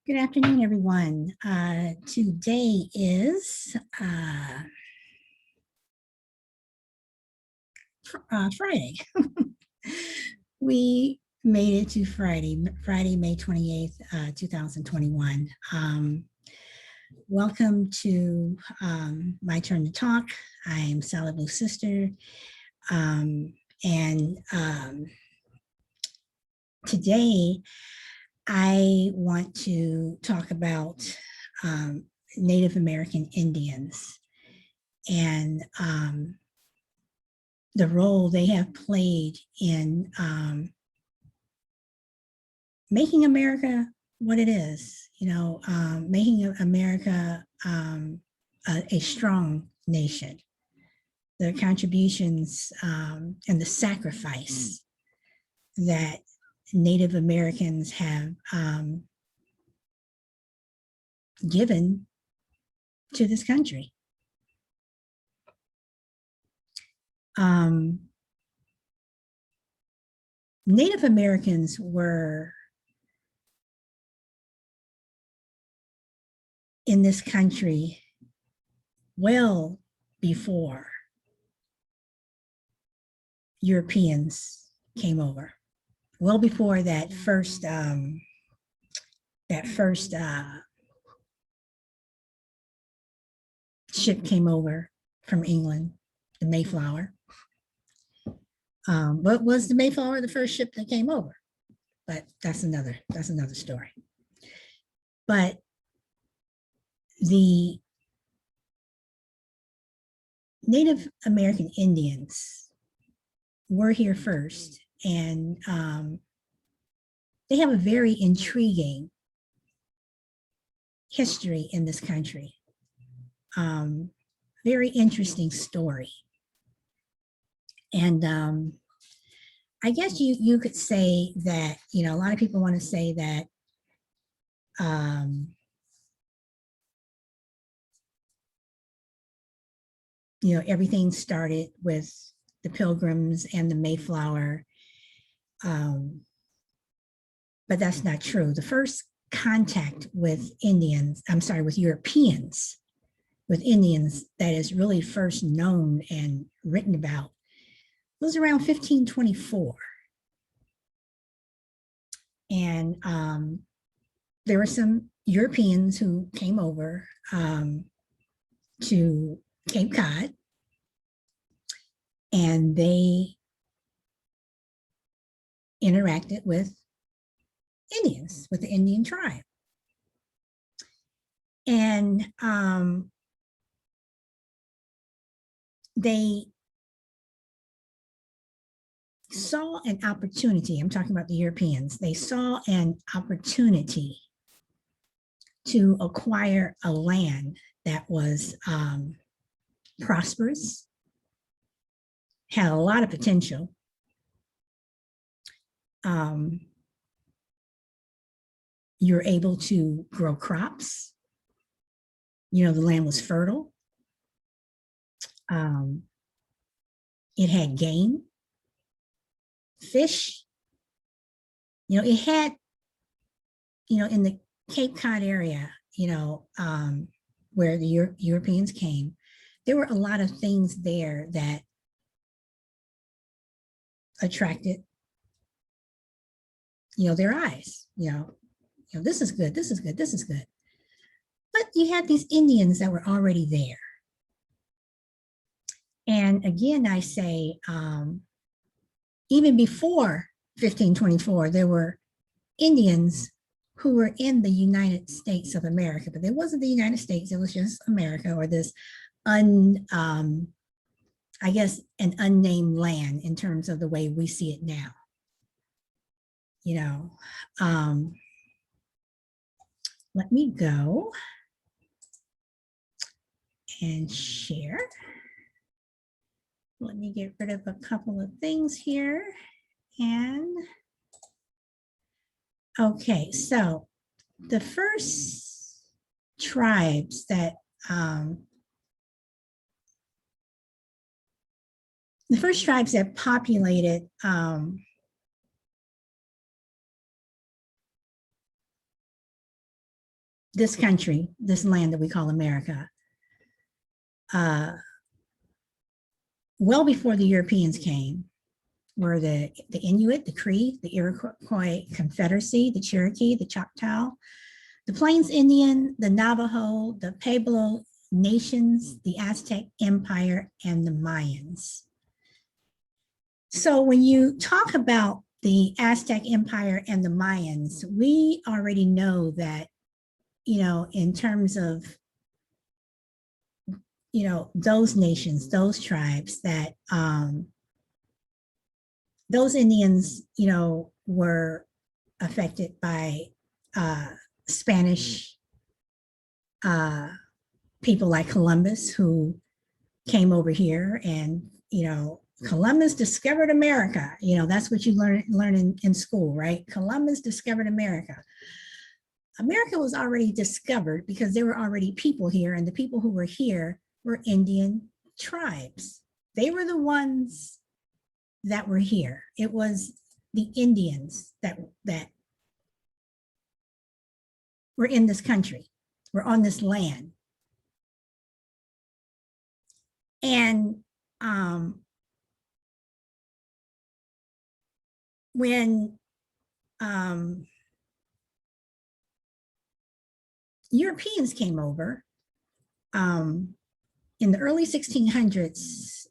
Good afternoon, everyone. Today is Friday. We made it to Friday, May 28th, 2021. Welcome to My Turn to Talk. I'm Sally Blue Sister. And today I want to talk about Native American Indians and the role they have played in making America what it is, making America a strong nation. The contributions and the sacrifice that Native Americans have given to this country. Native Americans were in this country well before Europeans came over, well before that first ship came over from England, the Mayflower. But was the Mayflower the first ship that came over? But that's another story. But the Native American Indians were here first, and they have a very intriguing history in this country. Very interesting story. And I guess you could say that, a lot of people want to say that everything started with the Pilgrims and the Mayflower. But that's not true. The first contact with Europeans, with Indians, that is really first known and written about was around 1524. And there were some Europeans who came over to Cape Cod, and they interacted with Indians, with the Indian tribe. And they saw an opportunity. I'm talking about the Europeans. They saw an opportunity to acquire a land that was prosperous, had a lot of potential. You're able to grow crops. The land was fertile. It had game, fish. It had, in the Cape Cod area, where the Europeans came, there were a lot of things there that attracted, their eyes. This is good, this is good, this is good. But you had these Indians that were already there. And again, I say, even before 1524, there were Indians who were in the United States of America, but it wasn't the United States, it was just America, or this an unnamed land in terms of the way we see it now. Let me go and share. Let me get rid of a couple of things here. And okay, so the first tribes that populated this country, this land that we call America, uh, well before the Europeans came, were the Inuit, the Cree, the Iroquois Confederacy, the Cherokee, the Choctaw, the Plains Indian, the Navajo, the Pueblo nations, the Aztec Empire, and the Mayans. So when you talk about the Aztec Empire and the Mayans, we already know that, in terms of, those nations, those tribes, that those Indians, were affected by Spanish people like Columbus, who came over here, and Columbus discovered America. That's what you learn in school, right? Columbus discovered America. America was already discovered because there were already people here, and the people who were here were Indian tribes. They were the ones that were here. It was the Indians that were in this country, were on this land. And when Europeans came over in the early 1600s,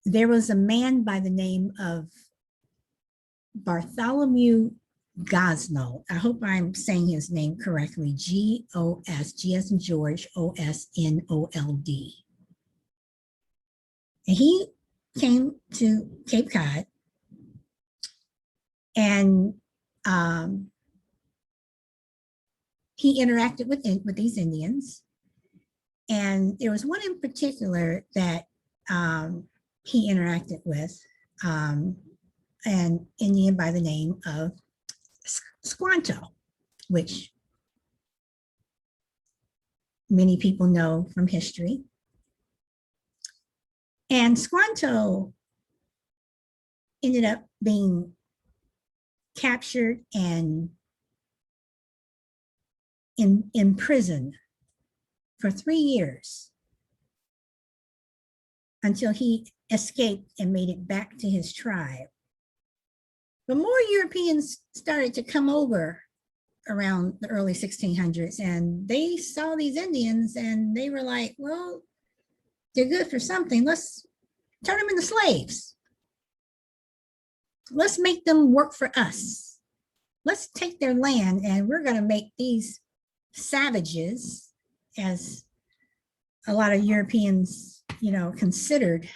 there was a man by the name of Bartholomew Gosnold. I hope I'm saying his name correctly. G-O-S, G as in George, O-S-N-O-L-D. And he came to Cape Cod, and he interacted with these Indians. And there was one in particular that he interacted with, an Indian by the name of Squanto, which many people know from history. And Squanto ended up being captured and in prison for 3 years until he escaped and made it back to his tribe. But more Europeans started to come over around the early 1600s, and they saw these Indians and they were like, well, they're good for something. Let's turn them into slaves. Let's make them work for us. Let's take their land, and we're going to make these savages, as a lot of Europeans, considered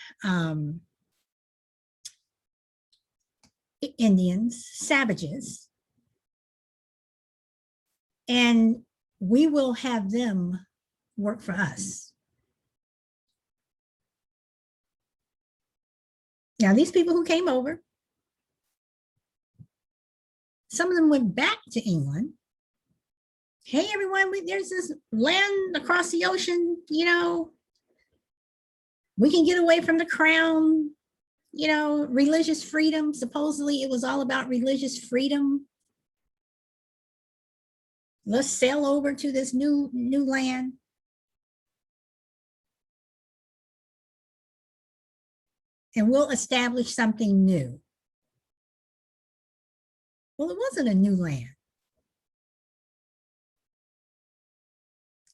Indians, savages, and we will have them work for us. Now, these people who came over, some of them went back to England. Hey, everyone, there's this land across the ocean, we can get away from the crown, religious freedom. Supposedly it was all about religious freedom. Let's sail over to this new land. And we'll establish something new. Well, it wasn't a new land.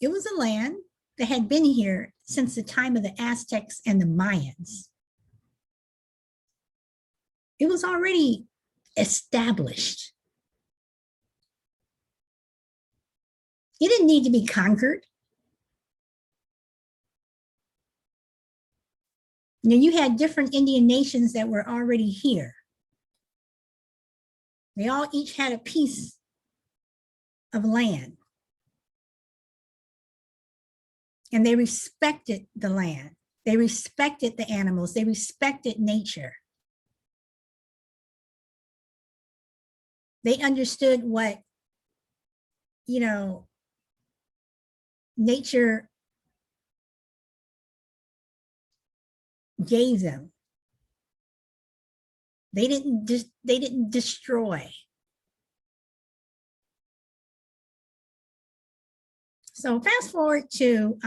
It was a land that had been here since the time of the Aztecs and the Mayans. It was already established. It didn't need to be conquered. You had different Indian nations that were already here. They all each had a piece of land. And they respected the land. They respected the animals. They respected nature. They understood what, nature gave them. They didn't destroy. So fast forward to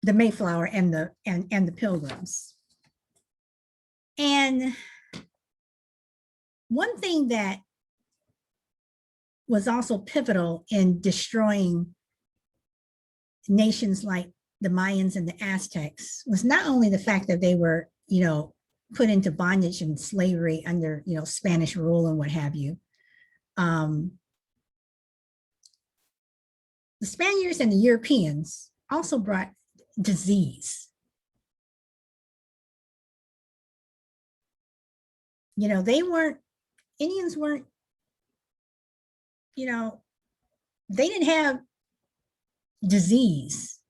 the Mayflower and the Pilgrims. And one thing that was also pivotal in destroying nations like the Mayans and the Aztecs was not only the fact that they were, put into bondage and slavery under, Spanish rule and what have you. The Spaniards and the Europeans also brought disease. Indians weren't, they didn't have disease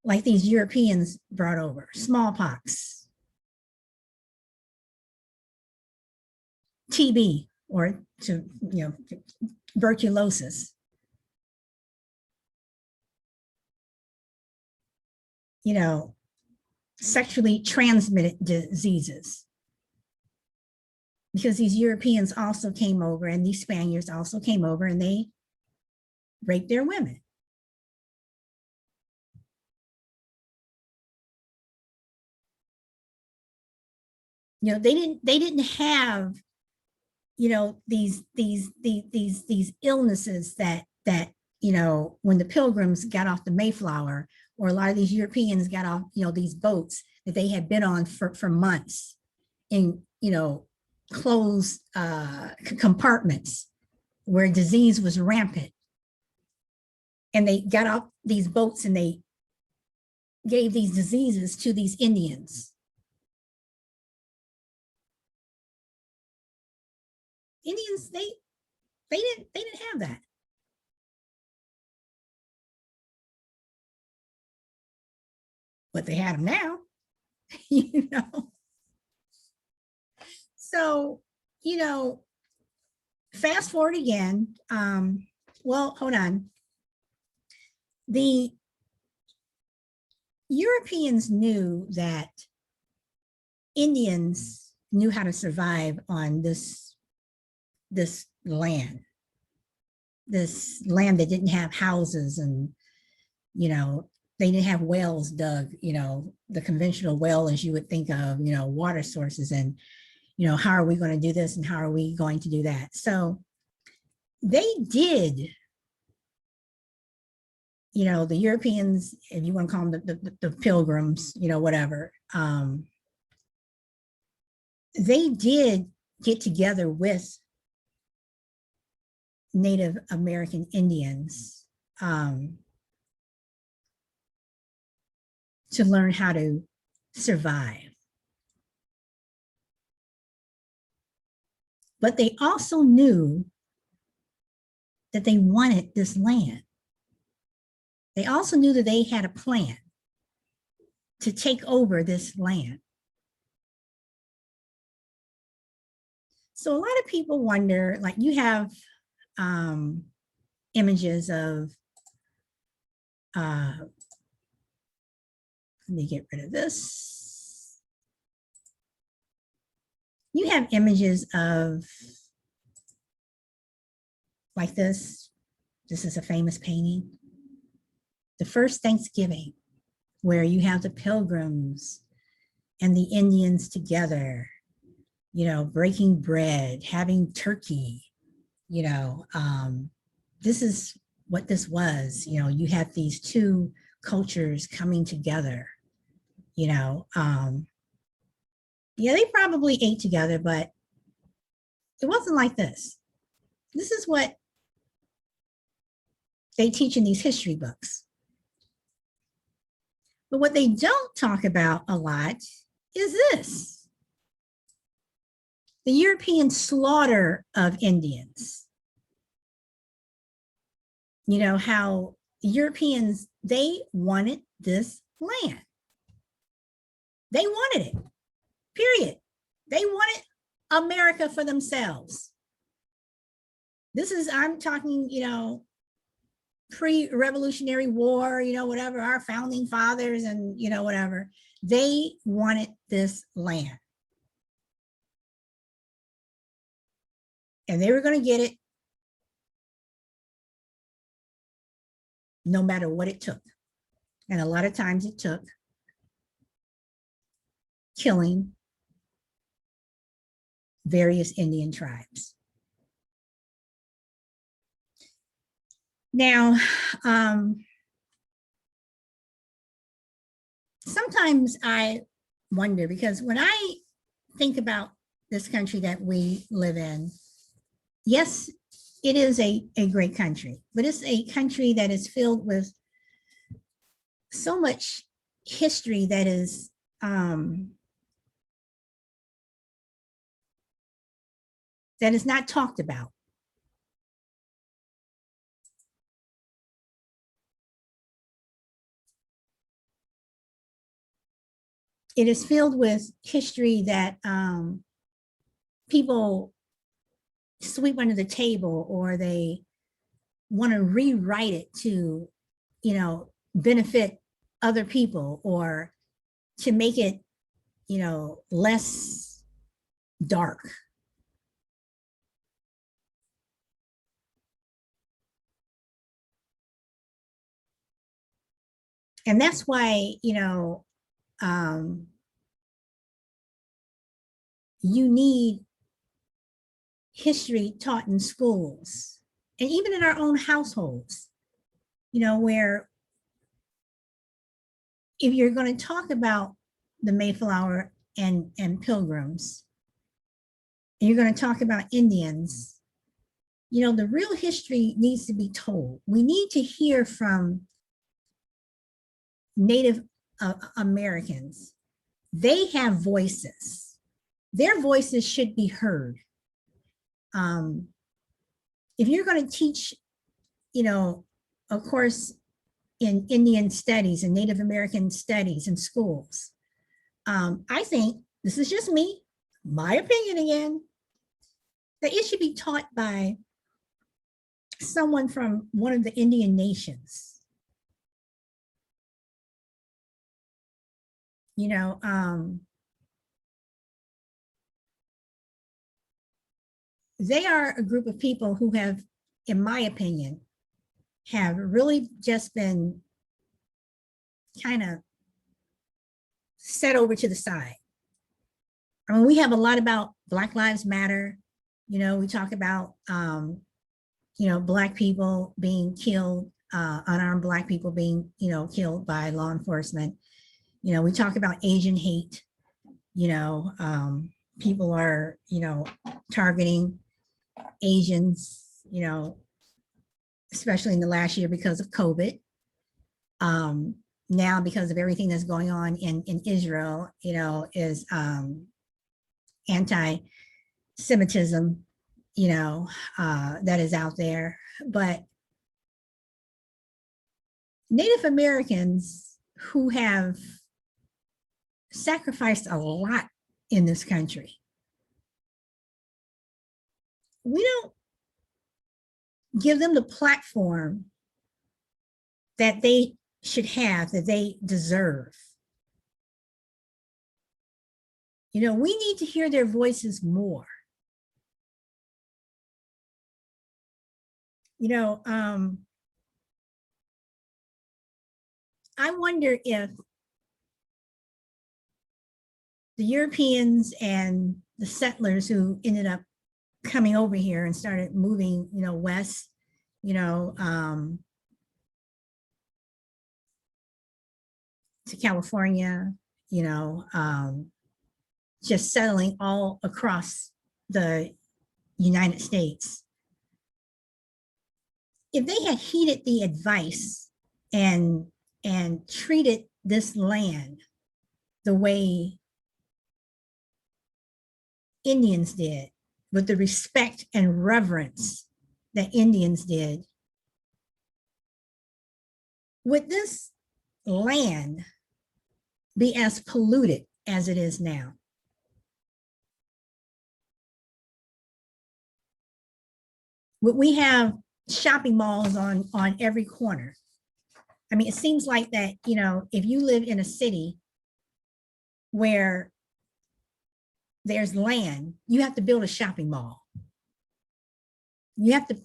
like these Europeans brought over, smallpox, TB, or tuberculosis. Sexually transmitted diseases. Because these Europeans also came over, and these Spaniards also came over, and they raped their women. They didn't have, these illnesses that when the Pilgrims got off the Mayflower, or a lot of these Europeans got off, these boats that they had been on for months in, closed compartments where disease was rampant. And they got off these boats and they gave these diseases to these Indians. Indians, they didn't have that. But they had them now, So, fast forward again. Well, hold on. The Europeans knew that Indians knew how to survive on this land that didn't have houses, and they didn't have wells dug, the conventional well as you would think of, water sources, and how are we going to do this and how are we going to do that? So they did, the Europeans, if you want to call them the Pilgrims, whatever, they did get together with Native American Indians to learn how to survive. But they also knew that they wanted this land. They also knew that they had a plan to take over this land. So a lot of people wonder, like, you have images of, let me get rid of this. You have images of, like this. This is a famous painting. The first Thanksgiving, where you have the Pilgrims and the Indians together, breaking bread, having turkey, this is what this was. You have these two cultures coming together, yeah, they probably ate together, but it wasn't like this. This is what they teach in these history books. But what they don't talk about a lot is this: the European slaughter of Indians. How the Europeans, they wanted this land. They wanted it, period. They wanted America for themselves. This is, I'm talking, pre-Revolutionary War, whatever, our founding fathers and, whatever. They wanted this land. and they were going to get it no matter what it took. And a lot of times it took killing various Indian tribes. Now, sometimes I wonder, because when I think about this country that we live in, yes, it is a great country, but it's a country that is filled with so much history that is not talked about. It is filled with history that people sweep under the table, or they want to rewrite it to, benefit other people, or to make it, less dark. And that's why, you need history taught in schools and even in our own households, where if you're going to talk about the Mayflower and Pilgrims, and you're going to talk about Indians, the real history needs to be told. We need to hear from Native Americans. They have voices. Their voices should be heard. If you're going to teach, a course in Indian studies and Native American studies in schools, I think, this is just me, my opinion again, that it should be taught by someone from one of the Indian nations. They are a group of people who have, in my opinion, have really just been kind of set over to the side. I mean, we have a lot about Black Lives Matter. We talk about, Black people being killed, unarmed Black people being, killed by law enforcement. We talk about Asian hate. People are, targeting Asians, especially in the last year because of COVID. Now, because of everything that's going on in Israel, is anti-Semitism, that is out there. But Native Americans who have sacrificed a lot in this country, we don't give them the platform that they should have, that they deserve. We need to hear their voices more. I wonder if the Europeans and the settlers who ended up coming over here and started moving, west, to California, just settling all across the United States. If they had heeded the advice and treated this land the way Indians did, with the respect and reverence that Indians did, would this land be as polluted as it is now? Would we have shopping malls on every corner? I mean, it seems like that, if you live in a city where there's land, you have to build a shopping mall. You have to,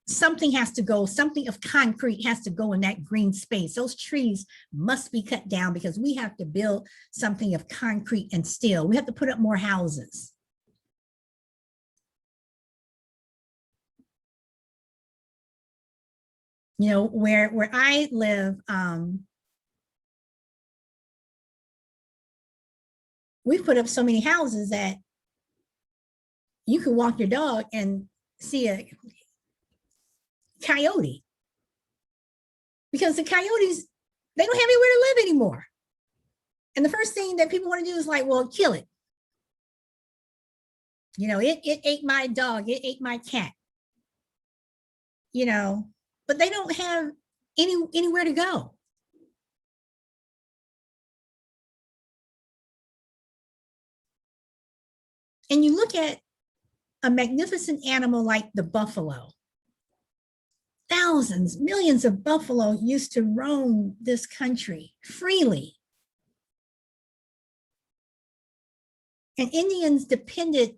something has to go, something of concrete has to go in that green space. Those trees must be cut down because we have to build something of concrete and steel. We have to put up more houses. Where I live, we put up so many houses that you could walk your dog and see a coyote, because the coyotes, they don't have anywhere to live anymore. And the first thing that people want to do is like, well, kill it. It ate my dog, it ate my cat, but they don't have anywhere to go. And you look at a magnificent animal like the buffalo. Thousands, millions of buffalo used to roam this country freely. And Indians depended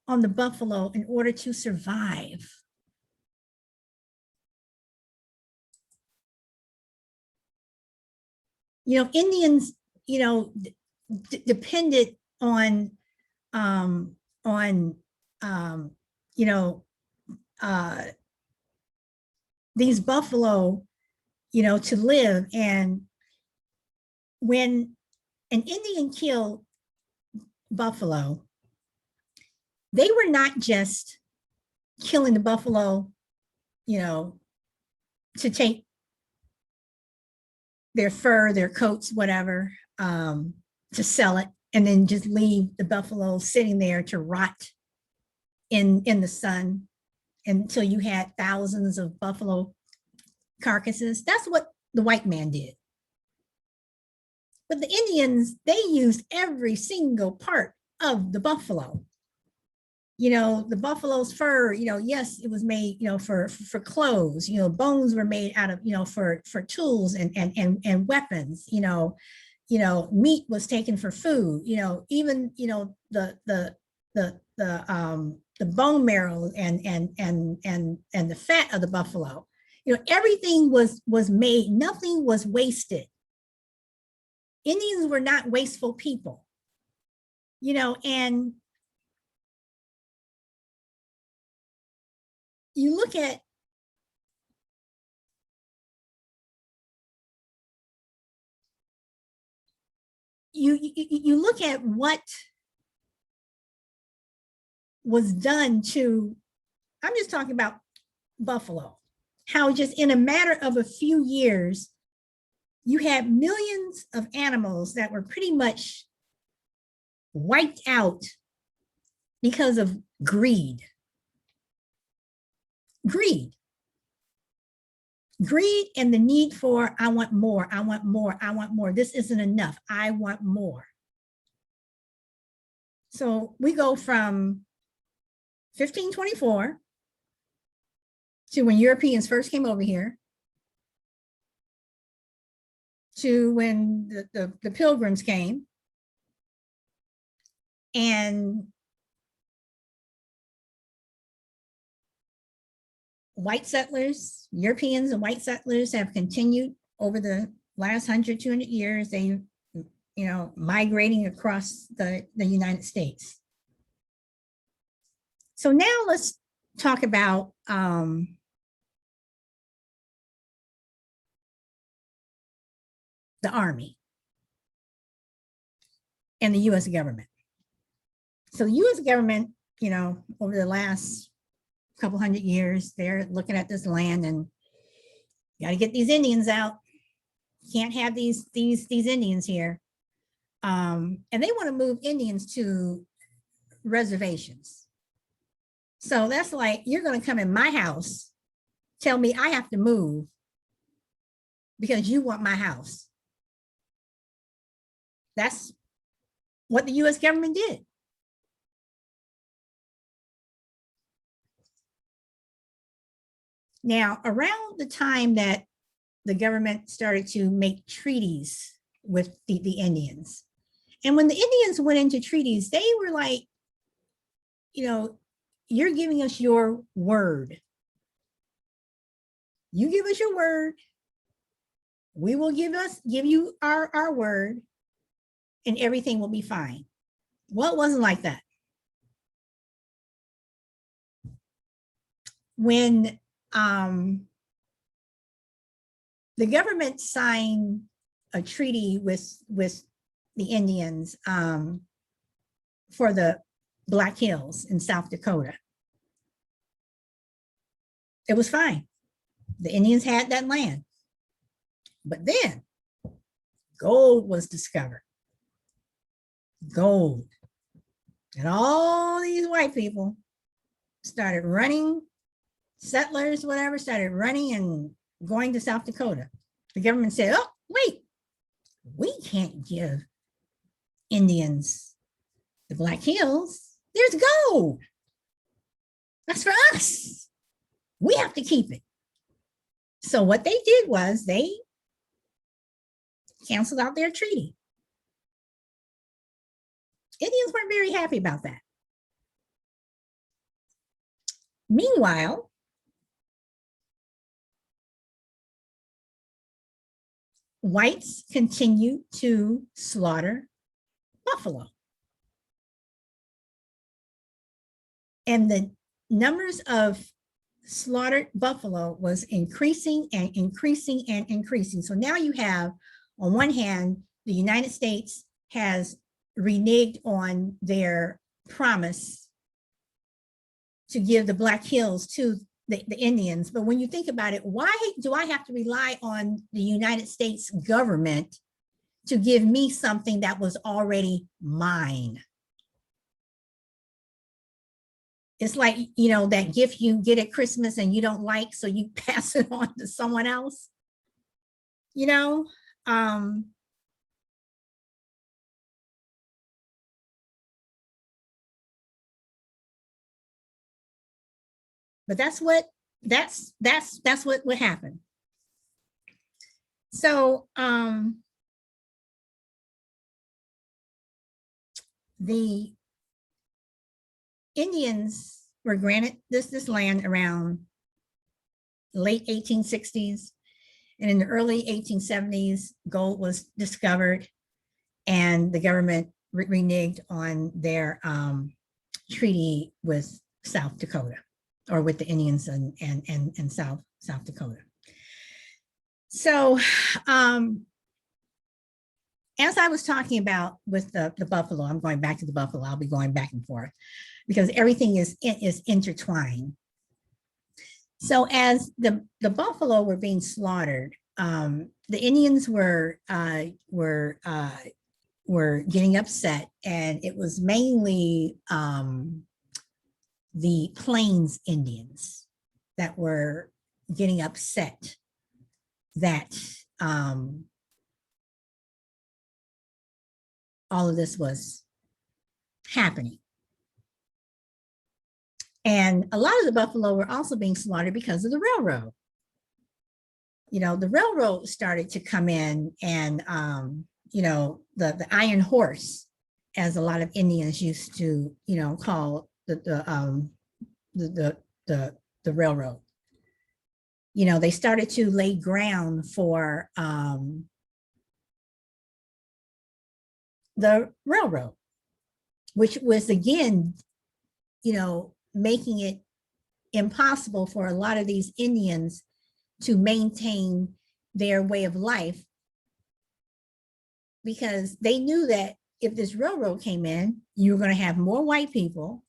on the buffalo in order to survive. Indians, depended on these buffalo, to live. And when an Indian killed buffalo, they were not just killing the buffalo, to take their fur, their coats, whatever, to sell it, and then just leave the buffalo sitting there to rot in the sun until you had thousands of buffalo carcasses. That's what the white man did. But the Indians, they used every single part of the buffalo. The buffalo's fur, yes, it was made, for clothes, bones were made out of, for tools and weapons, meat was taken for food, even, the bone marrow and the fat of the buffalo, everything was made, nothing was wasted. Indians were not wasteful people, and you look at you look at what was done to, I'm just talking about buffalo, how just in a matter of a few years, you had millions of animals that were pretty much wiped out because of greed. Greed and the need for, I want more, I want more, I want more. This isn't enough, I want more. So we go from 1524 to when Europeans first came over here, to when the Pilgrims came, and white settlers, Europeans and white settlers have continued over the last 100, 200 years. They, migrating across the United States. So now let's talk about the Army and the US government. So the US government, over the last couple hundred years, they're looking at this land and got to get these Indians out. Can't have these Indians here. And they want to move Indians to reservations. So that's like, you're going to come in my house, tell me I have to move because you want my house. That's what the US government did. Now, around the time that the government started to make treaties with the Indians, and when the Indians went into treaties, they were like, you're giving us your word. You give us your word. We will give you our word, and everything will be fine. Well, it wasn't like that. When the government signed a treaty with the Indians for the Black Hills in South Dakota, it was fine. The Indians had that land. But then gold was discovered. Gold. And all these white people started running, settlers, whatever, started running and going to South Dakota. The government said, oh, wait, we can't give Indians the Black Hills. There's gold. That's for us. We have to keep it. So what they did was they canceled out their treaty. Indians weren't very happy about that. Meanwhile, whites continued to slaughter buffalo. And the numbers of slaughtered buffalo was increasing and increasing and increasing. So now you have, on one hand, the United States has reneged on their promise to give the Black Hills to the Indians. But when you think about it, why do I have to rely on the United States government to give me something that was already mine? It's like, you know, that gift you get at Christmas and you don't like, so you pass it on to someone else, you know? But that's what would happen. So the Indians were granted this land around late 1860s, and in the early 1870s, gold was discovered, and the government reneged on their treaty with South Dakota, or with the Indians and South Dakota. So as I was talking about with the buffalo, I'm going back to the buffalo. I'll be going back and forth because everything is intertwined. So as the buffalo were being slaughtered, the Indians were getting upset, and it was mainly the Plains Indians that were getting upset that all of this was happening. And a lot of the buffalo were also being slaughtered because of the railroad. You know, the railroad started to come in, and you know, the iron horse, as a lot of Indians used to, you know, call the railroad. You know, they started to lay ground for the railroad, which was, again, you know, making it impossible for a lot of these Indians to maintain their way of life, because they knew that if this railroad came in, you were going to have more white people,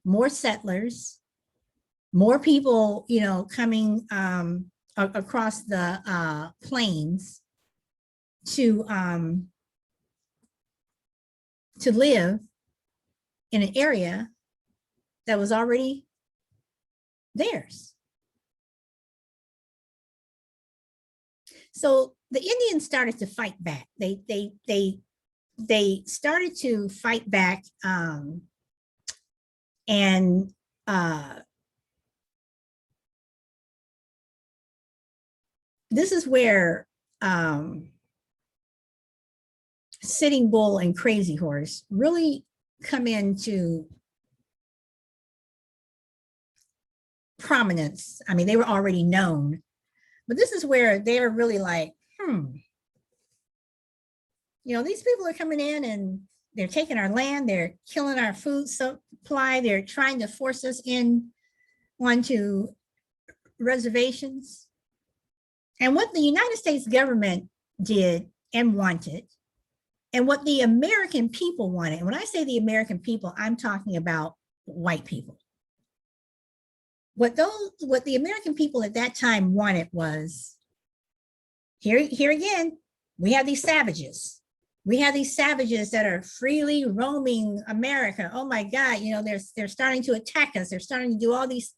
more settlers, more people, you know, coming across the plains to live in an area that was already theirs. So the Indians started to fight back. They started to fight back, and this is where Sitting Bull and Crazy Horse really come into prominence. I mean, they were already known, but this is where they're really like, these people are coming in and they're taking our land, they're killing our food supply, they're trying to force us in onto reservations. And what the United States government did and wanted, and what the American people wanted, and when I say the American people, I'm talking about white people. What the American people at that time wanted was, here again, we have these savages. We have these savages that are freely roaming America. Oh my God, they're starting to attack us. They're starting to do all these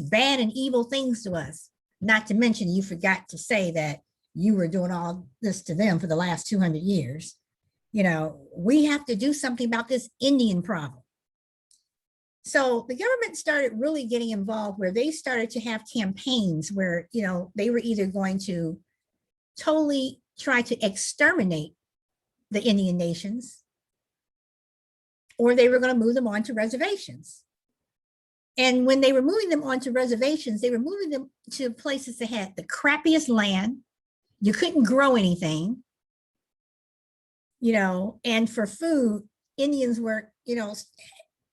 bad and evil things to us. Not to mention, you forgot to say that you were doing all this to them for the last 200 years. We have to do something about this Indian problem. So the government started really getting involved, where they started to have campaigns where, they were either going to totally try to exterminate the Indian nations, or they were going to move them onto reservations. And when they were moving them onto reservations, they were moving them to places that had the crappiest land. You couldn't grow anything, and for food, Indians were,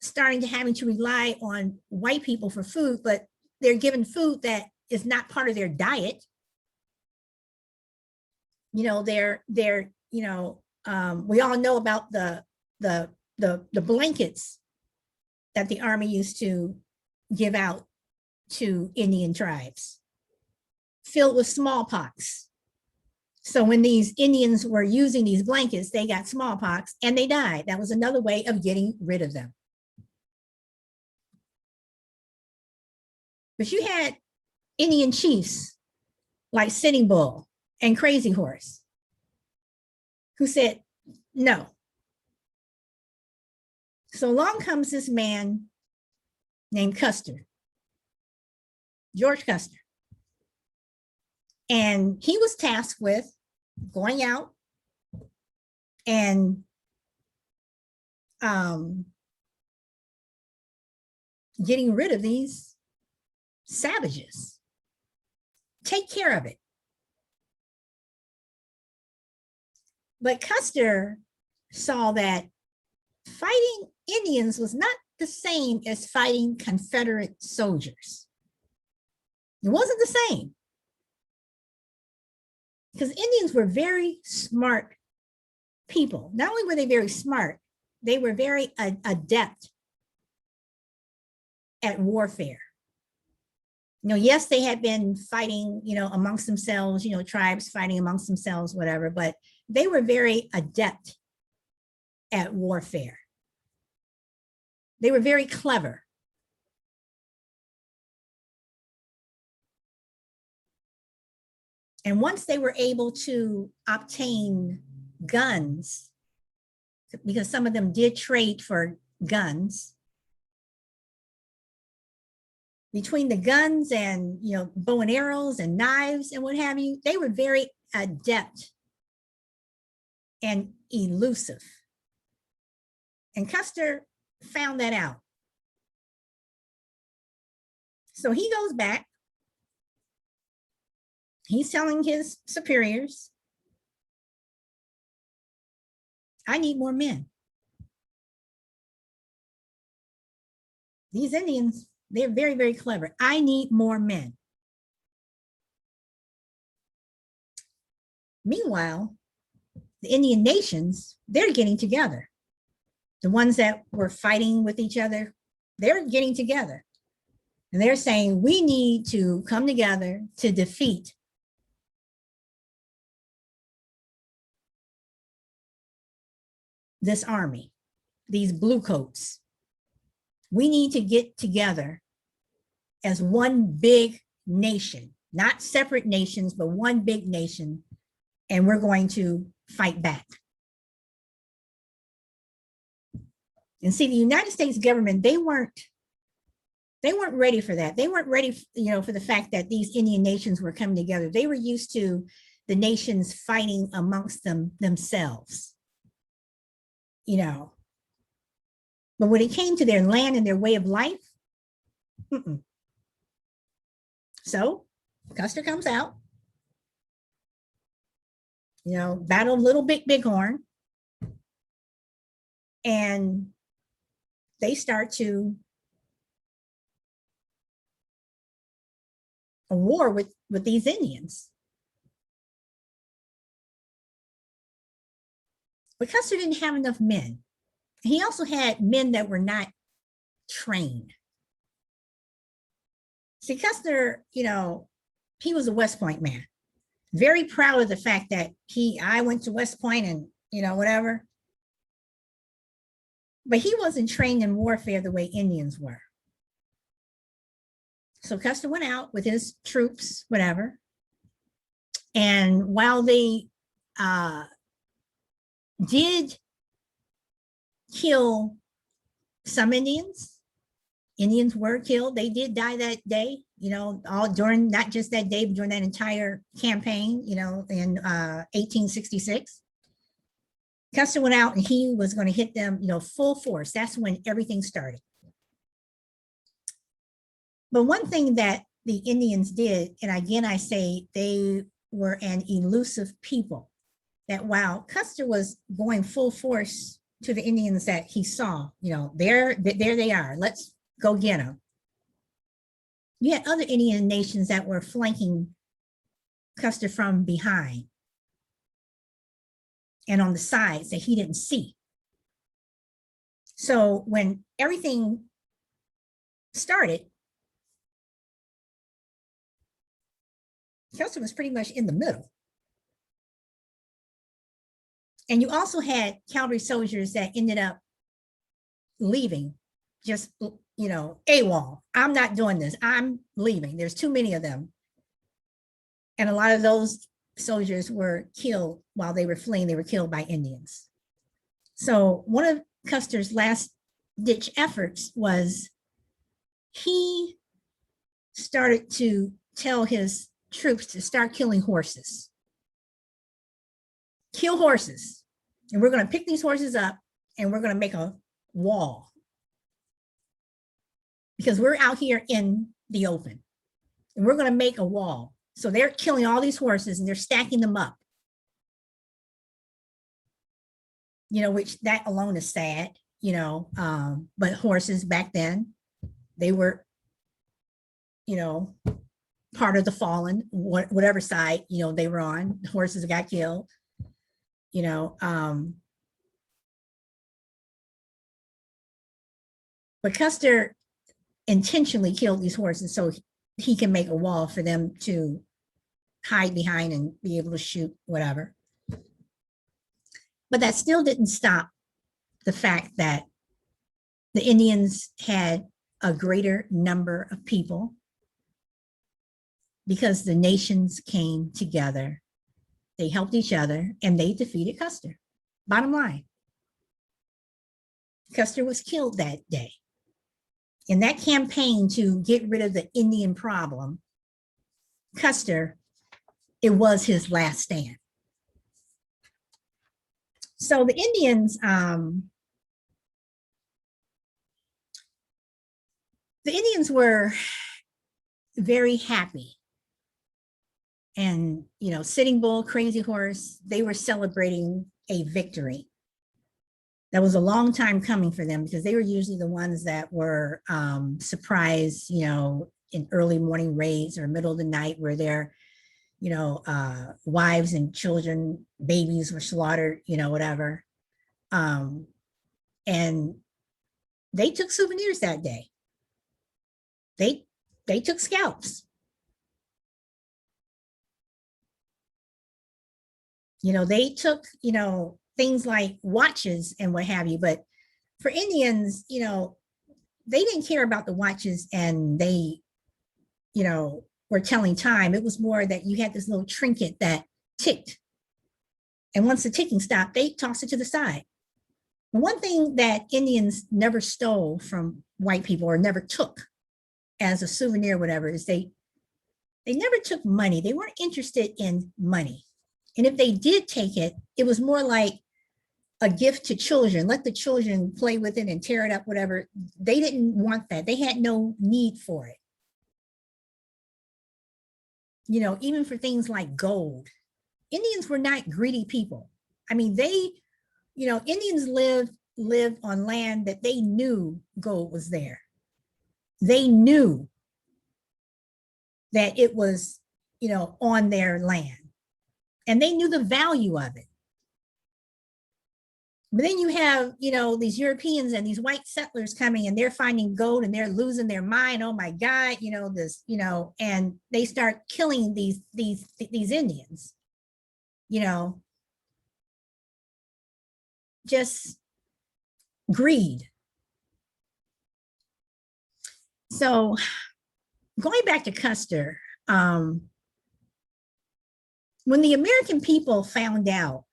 starting to having to rely on white people for food, but they're given food that is not part of their diet. We all know about the blankets that the Army used to give out to Indian tribes, filled with smallpox. So when these Indians were using these blankets, they got smallpox and they died. That was another way of getting rid of them. But you had Indian chiefs like Sitting Bull and Crazy Horse who said, no. So along comes this man named Custer, George Custer. And he was tasked with going out and getting rid of these savages. Take care of it. But Custer saw that fighting Indians was not the same as fighting Confederate soldiers. It wasn't the same. Because Indians were very smart people. Not only were they very smart, they were very adept at warfare. Yes, they had been fighting, amongst themselves, tribes fighting amongst themselves, whatever, but they were very adept at warfare. They were very clever. And once they were able to obtain guns, because some of them did trade for guns, between the guns and, bow and arrows and knives and what have you, they were very adept and elusive. And Custer found that out. So he goes back. He's telling his superiors, I need more men. These Indians, they're very, very clever. I need more men. Meanwhile, the Indian nations, they're getting together. The ones that were fighting with each other, they're getting together. And they're saying, we need to come together to defeat this army, these blue coats. We need to get together as one big nation, not separate nations, but one big nation, and we're going to fight back. And see, the United States government, they weren't ready for that. They weren't ready, for the fact that these Indian nations were coming together. They were used to the nations fighting amongst themselves, But when it came to their land and their way of life, So Custer comes out, battle little big Bighorn, and they start to a war with these Indians. But Custer didn't have enough men. He also had men that were not trained. See, Custer, he was a West Point man, very proud of the fact that I went to West Point and, whatever. But he wasn't trained in warfare the way Indians were. So Custer went out with his troops, whatever. And while they did kill some Indians were killed. They did die that day, all during, not just that day, but during that entire campaign, in 1866. Custer went out and he was going to hit them, full force. That's when everything started. But one thing that the Indians did, and again, I say they were an elusive people, that while Custer was going full force to the Indians that he saw, there they are, let's go get them. You had other Indian nations that were flanking Custer from behind and on the sides that he didn't see. So when everything started, Custer was pretty much in the middle. And you also had cavalry soldiers that ended up leaving, just, AWOL. I'm not doing this. I'm leaving. There's too many of them. And a lot of those soldiers were killed while they were fleeing. They were killed by Indians. So one of Custer's last ditch efforts was he started to tell his troops to start killing horses. Kill horses. And we're going to pick these horses up and we're going to make a wall. Because we're out here in the open and we're going to make a wall. So they're killing all these horses and they're stacking them up. Which that alone is sad, but horses back then, they were, part of the fallen, whatever side, they were on. Horses got killed, but Custer intentionally killed these horses so he can make a wall for them to hide behind and be able to shoot whatever. But that still didn't stop the fact that the Indians had a greater number of people because the nations came together. They helped each other and they defeated Custer. Bottom line, Custer was killed that day. In that campaign to get rid of the Indian problem, Custer, it was his last stand. So the Indians, were very happy. And, Sitting Bull, Crazy Horse, they were celebrating a victory. That was a long time coming for them because they were usually the ones that were surprised, in early morning raids or middle of the night where their, wives and children, babies were slaughtered, whatever. And they took souvenirs that day. They took scalps. They took, things like watches and what have you. But for Indians, they didn't care about the watches and they, were telling time. It was more that you had this little trinket that ticked. And once the ticking stopped, they tossed it to the side. The one thing that Indians never stole from white people or never took as a souvenir, whatever, is they never took money. They weren't interested in money. And if they did take it, it was more like a gift to children. Let the children play with it and tear it up, whatever. They didn't want that. They had no need for it. you know, even for things like gold. Indians were not greedy people. I mean, they, you know, Indians lived on land that they knew gold was there. They knew that it was, you know, on their land, and they knew the value of it. But then you have, you know, these Europeans and these white settlers coming, and they're finding gold and they're losing their mind. Oh my God, you know, this, you know, and they start killing these Indians, you know, just greed. So going back to Custer, when the American people found out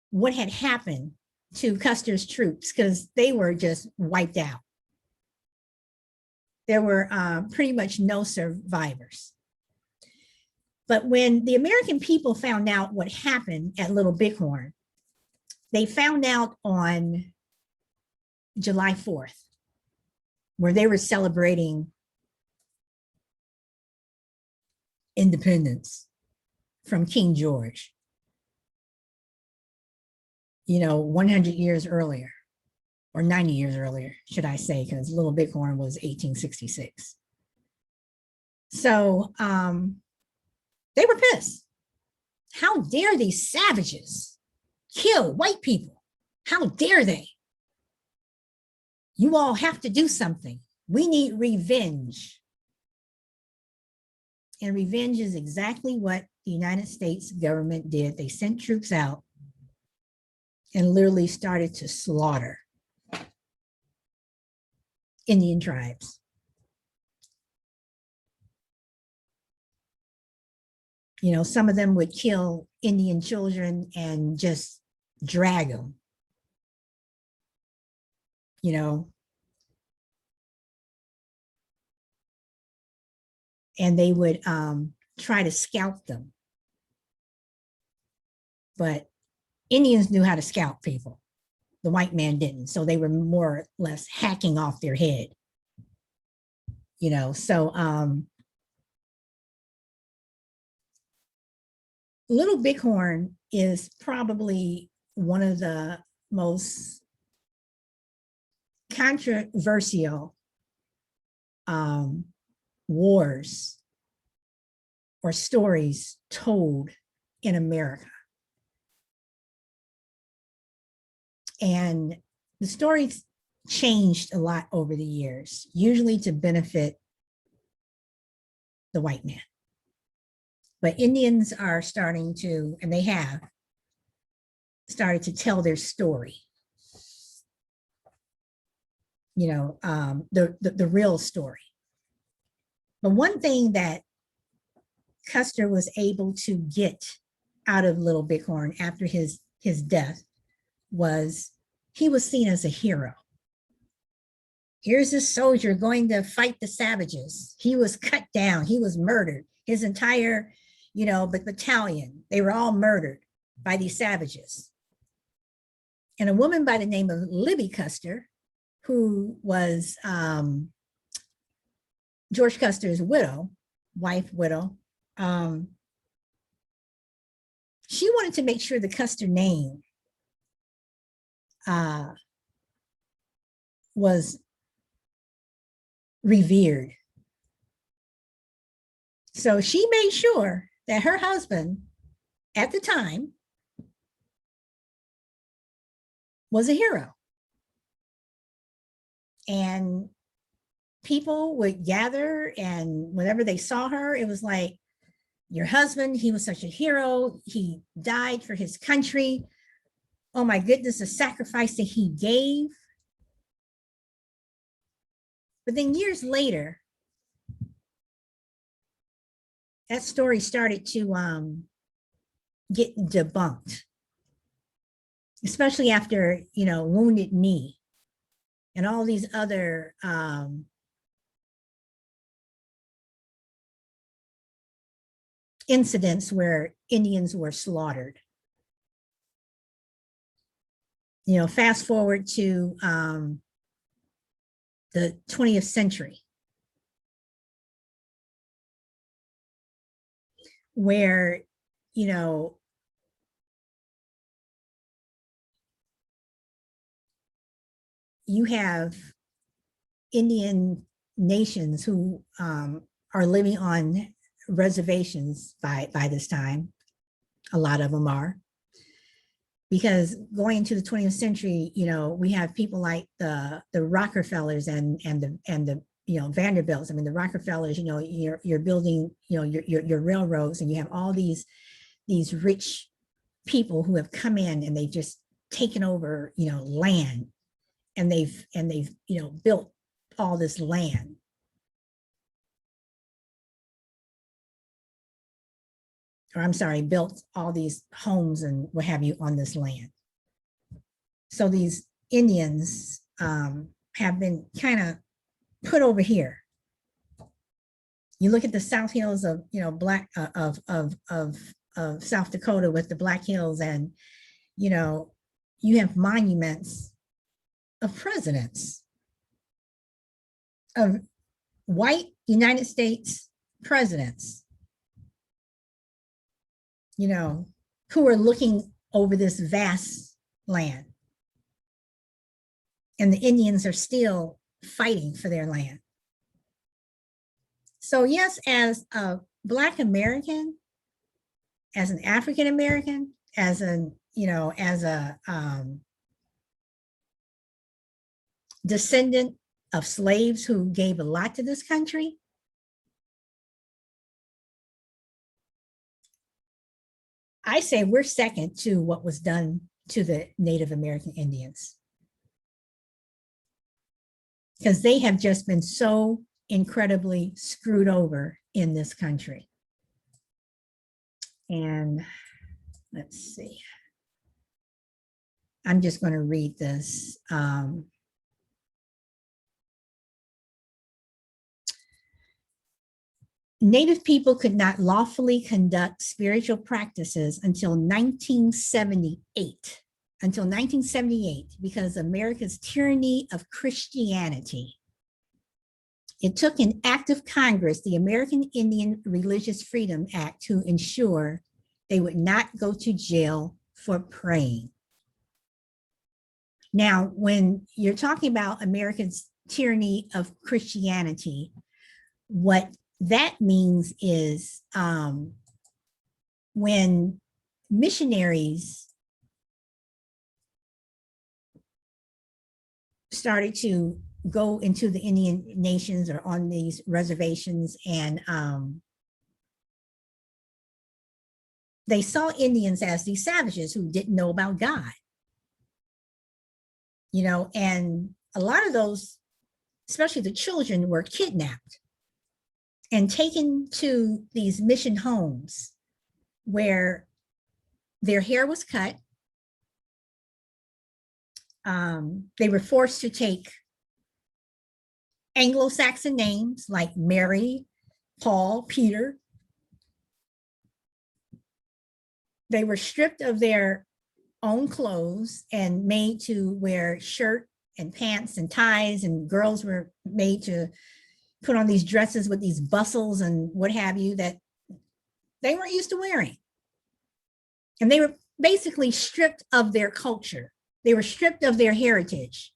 what had happened to Custer's troops, because they were just wiped out, there were pretty much no survivors. But when the American people found out what happened at Little Bighorn, they found out on July 4th, where they were celebrating independence from King George, you know, 100 years earlier, or 90 years earlier, should I say, because Little Bighorn was 1866. So they were pissed. How dare these savages kill white people? How dare they? You all have to do something. We need revenge. And revenge is exactly what the United States government did. They sent troops out and literally started to slaughter Indian tribes. You know, some of them would kill Indian children and just drag them, you know, and they would try to scalp them. But Indians knew how to scalp people. The white man didn't. So they were more or less hacking off their head, you know. So Little Bighorn is probably one of the most controversial wars or stories told in America. And the stories changed a lot over the years, usually to benefit the white man. But Indians are starting to, and they have started to tell their story, you know, the real story. But one thing that Custer was able to get out of Little Bighorn after his death was he was seen as a hero. Here's this soldier going to fight the savages. He was cut down. He was murdered. His entire, you know, battalion, they were all murdered by these savages. And a woman by the name of Libby Custer, who was George Custer's widow, she wanted to make sure the Custer name was revered. So she made sure that her husband at the time was a hero. And people would gather, and whenever they saw her, it was like, your husband, he was such a hero. He died for his country. Oh my goodness, the sacrifice that he gave. But then years later, that story started to get debunked, especially after, you know, Wounded Knee and all these other incidents where Indians were slaughtered. You know, fast forward to the 20th century. where, you know, you have Indian nations who are living on reservations by this time. A lot of them are, because going into the 20th century, you know, we have people like the Rockefellers and the you know, Vanderbilts. I mean, the Rockefellers, you know, you're building, you know, your railroads, and you have all these rich people who have come in and they've just taken over, you know, land, and they've you know, built all this land. Or I'm sorry, built all these homes and what have you on this land. So these Indians have been kind of put over here. You look at the South Hills of, you know, of South Dakota with the Black Hills, and you know, you have monuments of presidents, of white United States presidents, you know, who are looking over this vast land. And the Indians are still fighting for their land. So yes, as a Black American, as an African American, as an, you know, as a descendant of slaves who gave a lot to this country, I say we're second to what was done to the Native American Indians, because they have just been so incredibly screwed over in this country. And let's see, I'm just going to read this. Native people could not lawfully conduct spiritual practices until 1978. Until 1978, because America's tyranny of Christianity. It took an act of Congress, the American Indian Religious Freedom Act, to ensure they would not go to jail for praying. Now, when you're talking about America's tyranny of Christianity, what that means is when missionaries started to go into the Indian nations or on these reservations, and they saw Indians as these savages who didn't know about God, you know, and a lot of those, especially the children, were kidnapped and taken to these mission homes where their hair was cut. They were forced to take Anglo-Saxon names like Mary, Paul, Peter. They were stripped of their own clothes and made to wear shirt and pants and ties, and girls were made to put on these dresses with these bustles and what have you that they weren't used to wearing. And they were basically stripped of their culture. They were stripped of their heritage.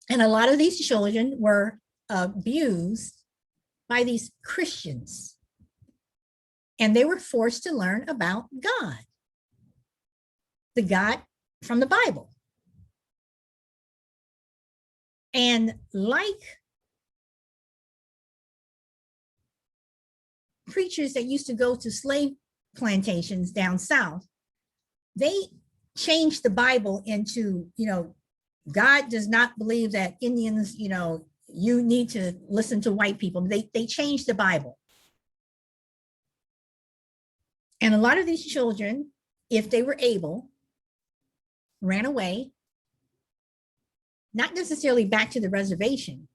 And a lot of these children were abused by these Christians. And they were forced to learn about God, the God from the Bible. And like preachers that used to go to slave plantations down south, they changed the Bible into, you know, God does not believe that Indians, you know, you need to listen to white people. They changed the Bible. And a lot of these children, if they were able, ran away, not necessarily back to the reservation,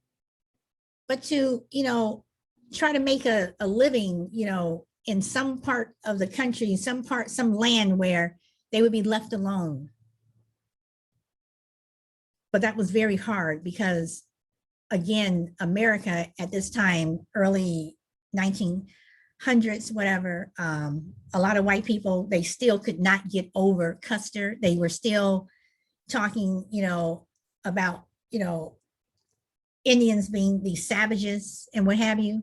but to, you know, try to make a living, you know, in some part of the country, some land where they would be left alone. But that was very hard because, again, America at this time, early 19, hundreds, whatever. A lot of white people, they still could not get over Custer. They were still talking, about, Indians being these savages and what have you.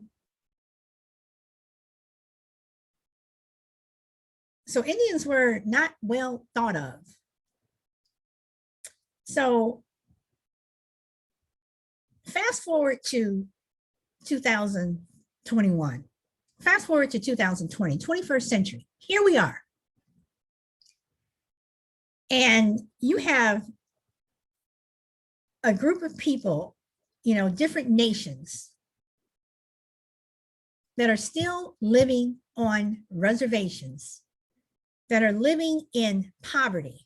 So Indians were not well thought of. So fast forward to 2021, fast forward to 2020, 21st century. Here we are. And you have a group of people, different nations that are still living on reservations, that are living in poverty.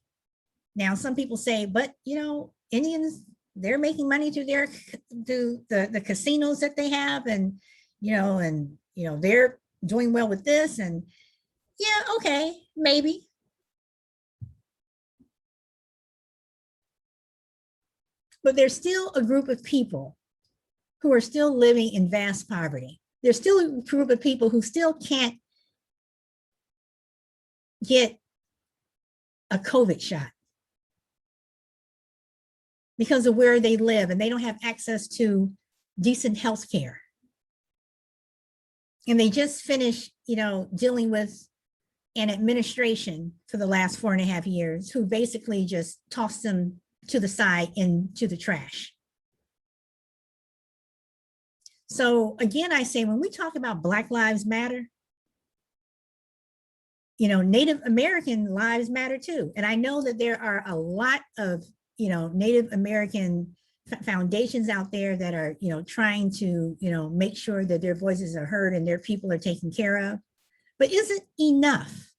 Now, some people say, but Indians, they're making money through the casinos that they have, and they're doing well with this, and yeah, okay, maybe. But there's still a group of people who are still living in vast poverty. There's still a group of people who still can't get a COVID shot because of where they live, and they don't have access to decent health care. And they just finished, dealing with an administration for the last 4.5 years who basically just tossed them to the side into the trash. So again, I say, when we talk about Black Lives Matter, Native American lives matter too. And I know that there are a lot of, Native American foundations out there that are, trying to, make sure that their voices are heard and their people are taken care of. But is it enough?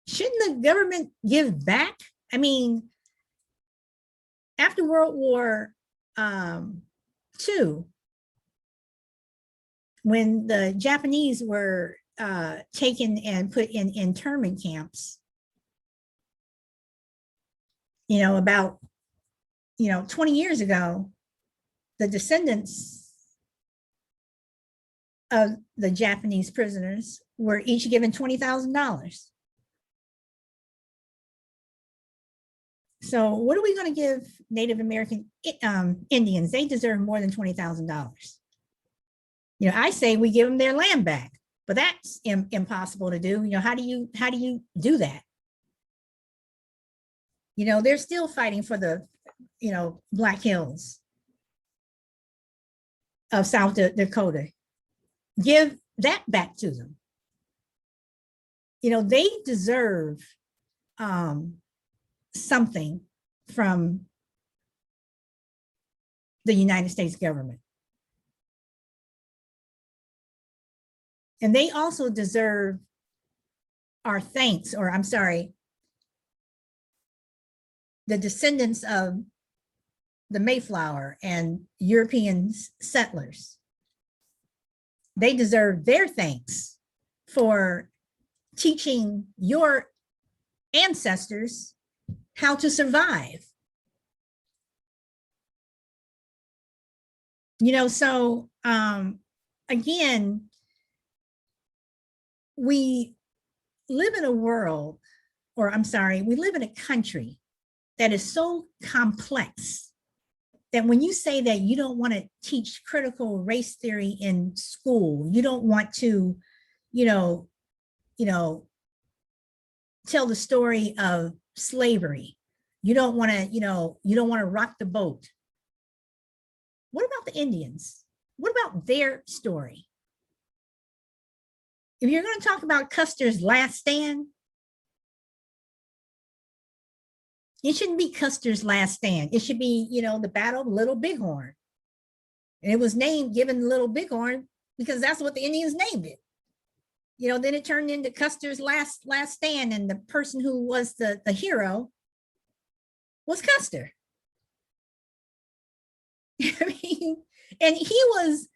Shouldn't the government give back? I mean, after World War II, when the Japanese were taken and put in internment camps, about 20 years ago, the descendants of the Japanese prisoners were each given $20,000. So what are we going to give Native American Indians? They deserve more than $20,000. I say we give them their land back, but that's impossible to do. How do you do that? They're still fighting for the, Black Hills of South Dakota. Give that back to them. They deserve something from the United States government. And they also deserve our thanks, or I'm sorry, the descendants of the Mayflower and European settlers. They deserve their thanks for teaching your ancestors how to survive. So again, we live in a world, or I'm sorry, we live in a country that is so complex that when you say that you don't want to teach critical race theory in school, you don't want to, tell the story of slavery, you don't want to rock the boat. What about the Indians? What about their story? If you're going to talk about Custer's last stand, it shouldn't be Custer's last stand. It should be, the Battle of Little Bighorn. And it was given Little Bighorn because that's what the Indians named it. Then it turned into Custer's last stand, and the person who was the hero was Custer. I mean, and he was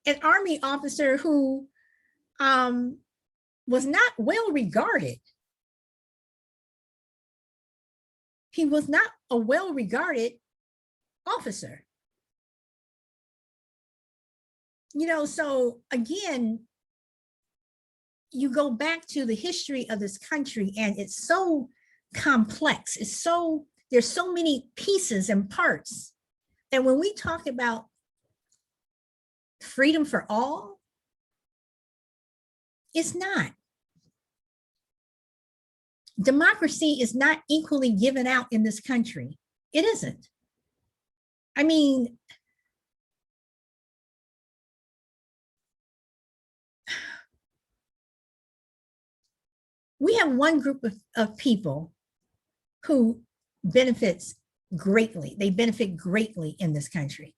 an Army officer who was not well regarded. He was not a well-regarded officer. So again, you go back to the history of this country and it's so complex. There's so many pieces and parts. And when we talk about freedom for all, it's not. Democracy is not equally given out in this country. It isn't. I mean, we have one group of people who benefits greatly. They benefit greatly in this country.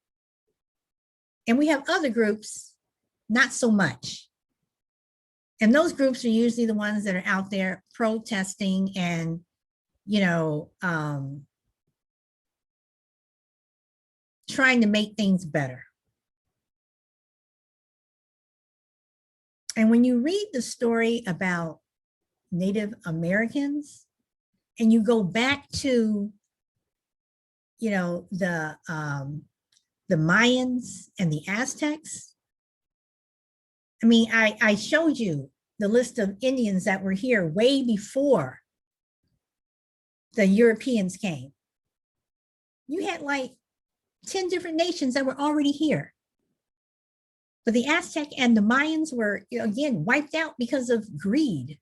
And we have other groups, not so much. And those groups are usually the ones that are out there protesting and, trying to make things better. And when you read the story about Native Americans and you go back to, the Mayans and the Aztecs, I mean, I showed you the list of Indians that were here way before the Europeans came. You had like 10 different nations that were already here. But the Aztec and the Mayans were, again, wiped out because of greed.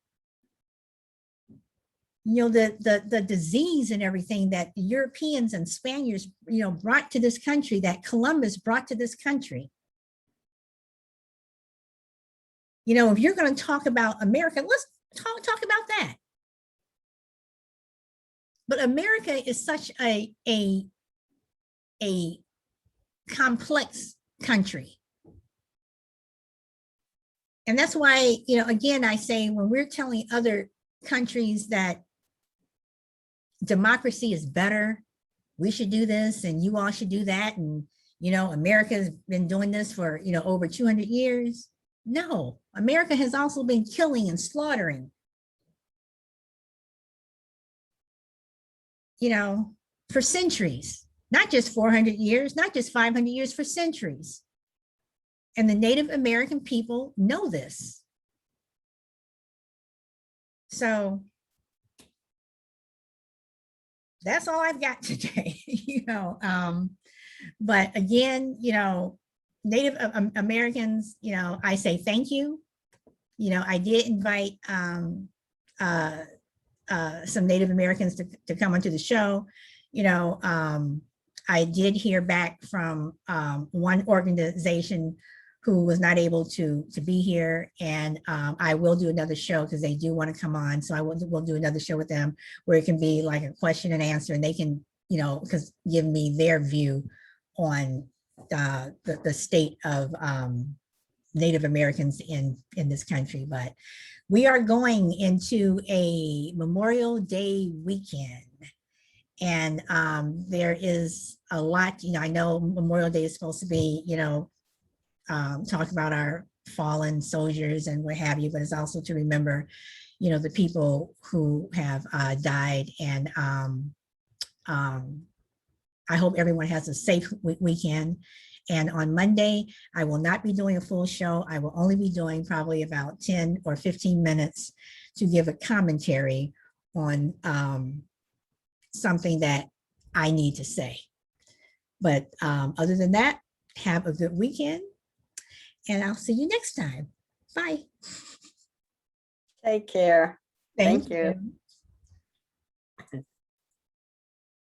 The disease and everything that the Europeans and Spaniards, brought to this country, that Columbus brought to this country. If you're going to talk about America, let's talk about that. But America is such a complex country. And that's why, again, I say when we're telling other countries that democracy is better, we should do this and you all should do that. And, America has been doing this for, over 200 years. No, America has also been killing and slaughtering, for centuries, not just 400 years, not just 500 years, for centuries. And the Native American people know this. So that's all I've got today, but again, Native Americans, I say thank you. I did invite some Native Americans to come onto the show. I did hear back from one organization who was not able to be here, and I will do another show because they do want to come on. So we'll do another show with them where it can be like a question and answer, and they can, because give me their view on the state of Native Americans in this country. But we are going into a Memorial Day weekend. And there is a lot, I know Memorial Day is supposed to be, talk about our fallen soldiers and what have you, but it's also to remember, the people who have died. And I hope everyone has a safe weekend. And on Monday, I will not be doing a full show. I will only be doing probably about 10 or 15 minutes to give a commentary on something that I need to say. But other than that, have a good weekend. And I'll see you next time. Bye. Take care. Thank you.